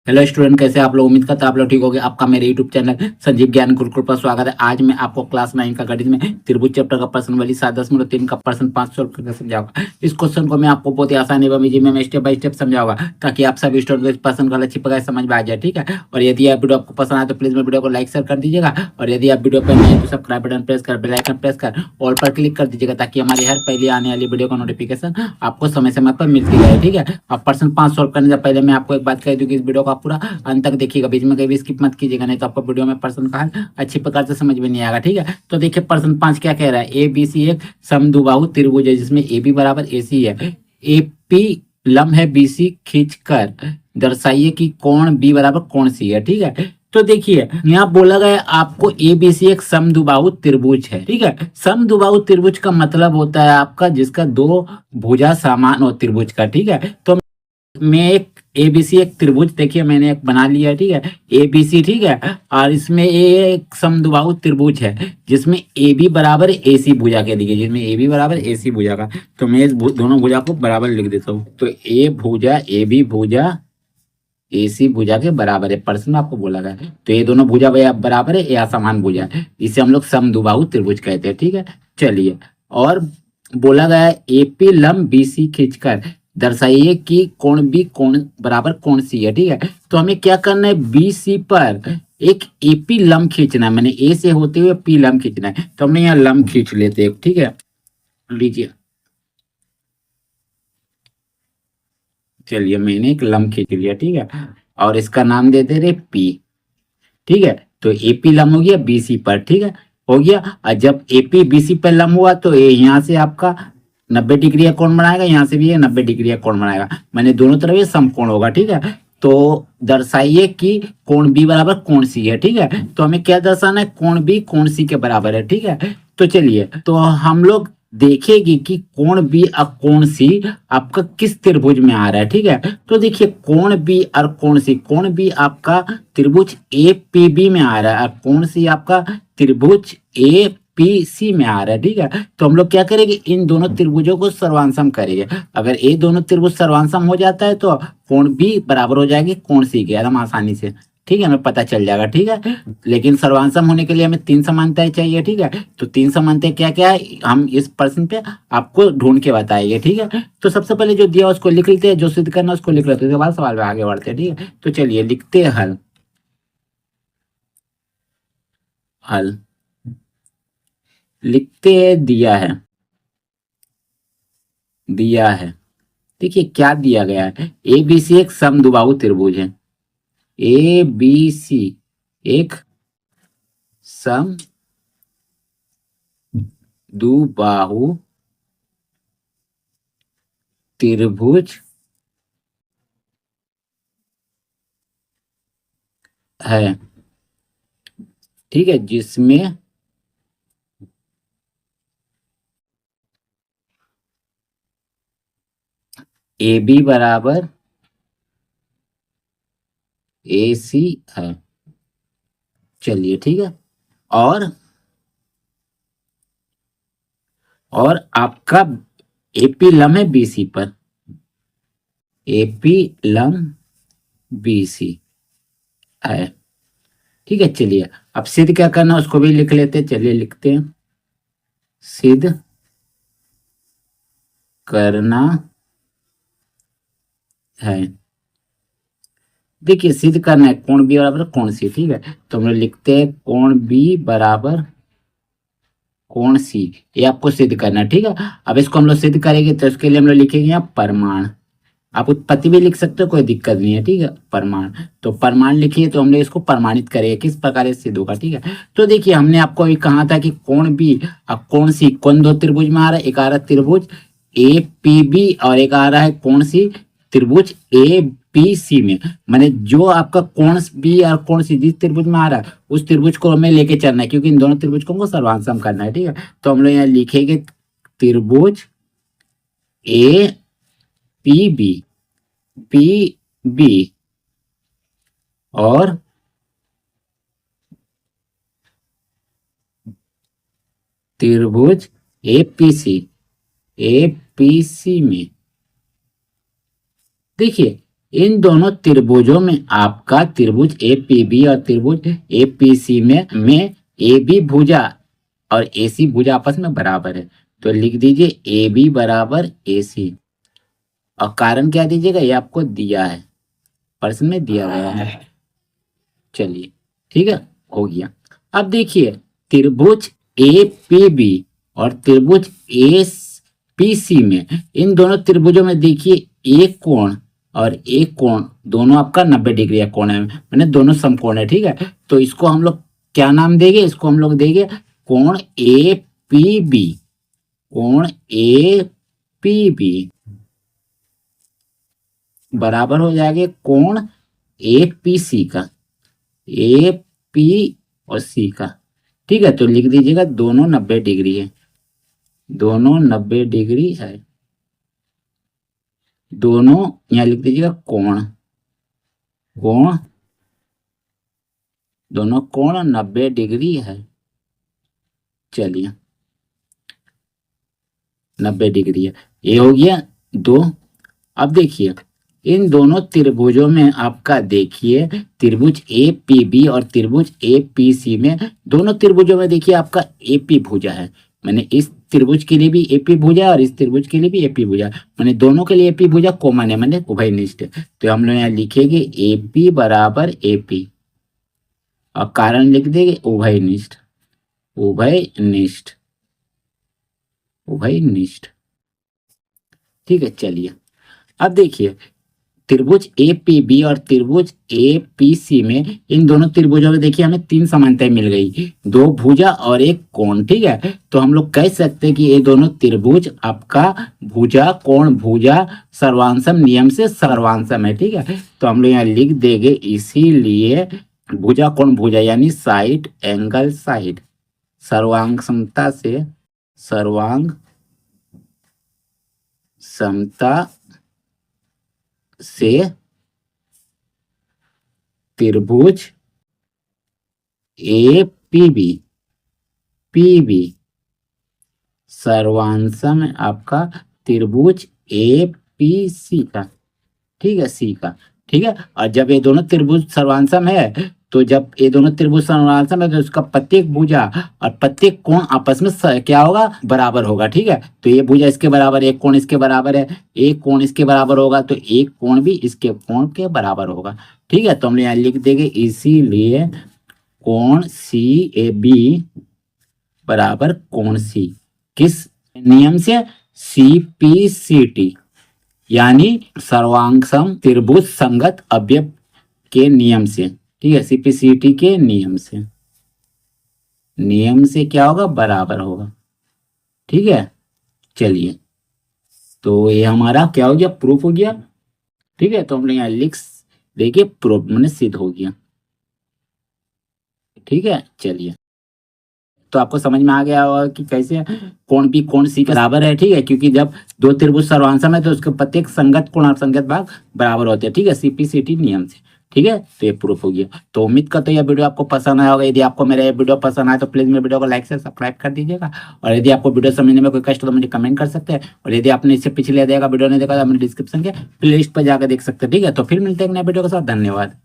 Hello student, कैसे आप लोग? उम्मीद करते हैं आप लोग ठीक होंगे। आपका मेरे यूट्यूब चैनल संजीव ज्ञान गुरुकुल पर स्वागत है। आज मैं आपको क्लास 9 का गणित में त्रिभुज चैप्टर का प्रश्न वाली 7.3 का प्रश्न 5 सॉल्व करके समझाऊंगा। इस क्वेश्चन को मैं आपको बहुत ही आसानी में स्टेप बाय स्टेप समझाऊंगा, ताकि आप सभी स्टूडेंट को इस प्रश्न का अच्छी प्रकार समझ में आ जाए। ठीक है, और यदि आप वीडियो आपको पसंद आए तो प्लीज मेरे वीडियो को लाइक शेयर कर दीजिएगा, और यदि आप वीडियो पर नए हैं तो सब्सक्राइब बटन प्रेस कर बेल आइकन प्रेस कर ऑल पर क्लिक कर दीजिएगा, ताकि हमारी हर पहले आने वाली वीडियो का नोटिफिकेशन आपको समय समय पर मिलती रहे। ठीक है, अब प्रश्न 5 सॉल्व करने से पहले मैं आपको एक बात कह दूं कि इस वीडियो को आप पूरा अंत तक देखिएगा, बीच में कहीं भी स्किप मत कीजिएगा, नहीं तो आपको वीडियो में प्रश्न का हल अच्छी प्रकार से समझ में नहीं आएगा। ठीक है, तो देखिए प्रश्न 5 क्या कह रहा है। ए बी सी एक समद्विबाहु त्रिभुज है, जिसमें ए बी बराबर ए सी है। ए पी लंब है बी सी, खींचकर दर्शाइए कि कोण बी बराबर कोण सी है। ठीक है, तो देखिए यहाँ बोला गया आपको ए बी सी एक समद्विबाहु त्रिभुज है। ठीक है, समद्विबाहु त्रिभुज का मतलब होता है आपका जिसका दो भुजा समान हो त्रिभुज का। ठीक है, तो मैं एक एबीसी एक त्रिभुज देखिए मैंने एक बना लिया है। ठीक है, एबीसी। ठीक है, और इसमें एक समद्विबाहु त्रिभुज है जिसमें ए बी बराबर ए सी भुजा के दिए, जिसमें ए बी बराबर ए सी भुजा का। तो मैं इस दोनों भुजा को बराबर लिख देता हूँ। तो ए भुजा ए बी भुजा ए सी भुजा के बराबर है, प्रश्न में आपको बोला गया है। तो ये दोनों भुजा भैया बराबर है या समान भुजा है, इसे हम लोग समद्विबाहु त्रिभुज कहते हैं। ठीक है, चलिए, और बोला गया है एपी लंब बी सी खींचकर दर्शाइए कि कोण बी कोण बराबर कोण सी है। ठीक है, तो हमें क्या करना है, बी सी पर एक एपी लंब खींचना है, मैंने ए से होते हुए पी लंब खींचना है। तो हमने यहाँ लंब खींच लेते हैं। ठीक है, लीजिए, चलिए मैंने एक लंब खींच लिया। ठीक है, और इसका नाम दे दे रहे पी। ठीक है, तो एपी लंब हो गया बीसी पर। ठीक है, हो गया। और जब एपी बीसी पर लंब हुआ तो ये यहाँ से आपका 90 डिग्री का कोण बनाएगा, यहाँ से भी ये 90 डिग्री का कोण बनाएगा, मैंने दोनों तरफ ये समकोण होगा। ठीक है, तो दर्शाइए कि कोण बी बराबर कोण सी है। ठीक है, तो हमें क्या दर्शाना है, कोण बी कोण सी के बराबर है। ठीक है, तो चलिए, तो हम लोग देखेगी कि कोण बी और कोण सी आपका किस त्रिभुज में आ रहा है। ठीक है, तो देखिए कोण बी और कोण बी आपका त्रिभुज ए पी बी में आ रहा है, और कोण सी आपका त्रिभुज ए पी सी में आ रहा है। ठीक है, तो हम लोग क्या करेंगे, इन दोनों त्रिभुजों को सर्वांसम करेंगे। अगर ये दोनों त्रिभुज सर्वांसम हो जाता है तो कोण बी बराबर हो जाएगी कोण सी के, एकदम आसानी से। ठीक है, हमें पता चल जाएगा। ठीक है, लेकिन सर्वांसम होने के लिए हमें 3 समानताएं चाहिए। ठीक है, तो 3 समानताएं क्या क्या है, हम इस प्रश्न पे आपको ढूंढ के बताएंगे। ठीक है, तो सबसे पहले जो दिया उसको लिख लेते हैं, जो सिद्ध करना उसको लिख लेते हैं, उसके बाद सवाल में आगे बढ़ते हैं। ठीक है, तो चलिए लिखते हैं हल। हल लिखते हैं, दिया है। दिया है, देखिए क्या दिया गया है, ए बी सी एक समद्विबाहु त्रिभुज है। ए बी सी एक समद्विबाहु त्रिभुज है। ठीक है, जिसमें ए बी बराबर ए सी है। चलिए ठीक है, और आपका एपी लम है बीसी पर, एपी लम बीसी है। ठीक है, चलिए अब सिद्ध क्या करना है उसको भी लिख लेते हैं। चलिए लिखते हैं, सिद्ध करना है। देखिए सिद्ध करना है कोण बी बराबर कोण सी। ठीक है, तो हम लोग लिखते हैं कोण बी बराबर कोण सी, ये आपको सिद्ध करना है। ठीक है, अब इसको हम लोग सिद्ध करेंगे तो इसके लिए हम लोग लिखेंगे यहाँ प्रमाण। आप उत्पत्ति भी लिख सकते हो, कोई दिक्कत नहीं है। ठीक है, प्रमाण, तो प्रमाण लिखिए, तो हमने इसको प्रमाणित करेंगे किस प्रकार से सिद्ध होगा। ठीक है, तो देखिए हमने आपको अभी कहा था कि कोण बी और कोण सी, कौन दो त्रिभुज में आ रहा है, एक आ रहा है त्रिभुज ए पी बी और एक आ रहा है कोण सी त्रिभुज ए पी सी में। मैंने जो आपका कोण बी और कोण सी जिस त्रिभुज में आ रहा है उस त्रिभुज को हमें लेके चलना है, क्योंकि इन दोनों त्रिभुज को हमको सर्वांसम करना है। ठीक है, तो हम लोग यहाँ लिखेंगे त्रिभुज A P B, P B और त्रिभुज एपीसी, एपीसी में देखिए इन दोनों त्रिभुजों में आपका त्रिभुज एपीबी और त्रिभुज एपीसी में ए बी भुजा और एसी भुजा आपस में बराबर है। तो लिख दीजिए ए बी बराबर ए सी, और कारण क्या दीजिएगा, ये आपको दिया है, प्रश्न में दिया गया है। चलिए ठीक है, हो गया। अब देखिए त्रिभुज ए पी बी और त्रिभुज ए पी सी में, इन दोनों त्रिभुजों में देखिए एक कोण और एक कोण दोनों आपका 90 डिग्री का कोण है, मैंने दोनों समकोण है। ठीक है, तो इसको हम लोग क्या नाम देंगे, इसको हम लोग देंगे कोण ए पी बी, कोण ए पी बी बराबर हो जाएगा कोण ए पी सी का, ए पी और सी का। ठीक है, तो लिख दीजिएगा दोनों 90 डिग्री है, दोनों 90 डिग्री है, दोनों यहां लिख दीजिएगा कोण, कोण दोनों कोण 90 डिग्री है। चलिए 90 डिग्री है, ये हो गया 2। अब देखिए इन दोनों त्रिभुजों में आपका देखिए त्रिभुज ए पी बी और त्रिभुज ए पी सी में, दोनों त्रिभुजों में देखिए आपका ए पी भुजा है, मैंने इस त्रिभुज के लिए भी ए पी भुजा है और इस त्रिभुज के लिए भी ए पी भुजा, मैंने दोनों के लिए ए पी भुजा कॉमन है, मैंने उभयनिष्ठ है। तो हम लोग यहाँ लिखेंगे ए पी बराबर ए पी और कारण लिख देंगे उभयनिष्ठ, उभयनिष्ठ, उभयनिष्ठ। ठीक है, चलिए अब देखिए त्रिभुज ए पी बी और त्रिभुज ए पी सी में, इन दोनों त्रिभुजों में देखिए हमें 3 समानताएं मिल गई, 2 भुजा और एक कोण। ठीक है, तो हम लोग कह सकते हैं कि ये दोनों त्रिभुज आपका भुजा कोण भुजा सर्वांसम नियम से सर्वांसम है। ठीक है, तो हम लोग यहाँ लिख देंगे इसीलिए भुजा कोण भुजा यानी साइड एंगल साइड सर्वांग समता से, सर्वांग समता से त्रिभुज ए पी बी सर्वांसम है आपका त्रिभुज ए पी सी का। ठीक है, सी का। ठीक है, और जब ये दोनों त्रिभुज सर्वांसम है, तो जब ये दोनों त्रिभुज सर्वांसम है तो उसका प्रत्येक भुजा और प्रत्येक कोण आपस में क्या होगा, बराबर होगा। ठीक है, तो ये भुजा इसके बराबर, एक कोण इसके बराबर है, एक कोण इसके बराबर होगा, तो एक कोण भी इसके कोण के बराबर होगा। ठीक है, तो हम यहाँ लिख देंगे इसीलिए कोण सी ए बी बराबर कोण सी, किस नियम से, सी पी सी टी यानी सर्वांगसम त्रिभुज संगत अवयव के नियम से। ठीक है, सीपीसीटी के नियम से, नियम से क्या होगा, बराबर होगा। ठीक है, चलिए तो ये हमारा क्या हो गया, प्रूफ हो गया। ठीक है, तो हम लोग यहाँ लिख देखिए प्रूफ मैंने सिद्ध हो गया। ठीक है, चलिए तो आपको समझ में आ गया होगा कि कैसे कोण पी कोण सी के बराबर है। ठीक है, क्योंकि जब 2 त्रिभुज सर्वांसम है तो उसके प्रत्येक संगत कोण और संगत भाग बराबर होते हैं। ठीक है, सीपीसीटी नियम से। ठीक है, तो ये प्रूफ हो गया। तो उम्मीद करते हैं यह वीडियो आपको पसंद आया होगा। यदि आपको मेरा ये वीडियो पसंद आए तो प्लीज मेरे वीडियो को लाइक से सब्सक्राइब कर दीजिएगा, और यदि आपको वीडियो समझने में कोई कष्ट तो मुझे कमेंट कर सकते हैं, और यदि आपने इससे पिछले देखा वीडियो नहीं देखा तो अपने डिस्क्रिप्शन के प्लेलिस्ट पर जाकर देख सकते हैं। ठीक है, तो फिर मिलते हैं एक नए वीडियो के साथ। धन्यवाद।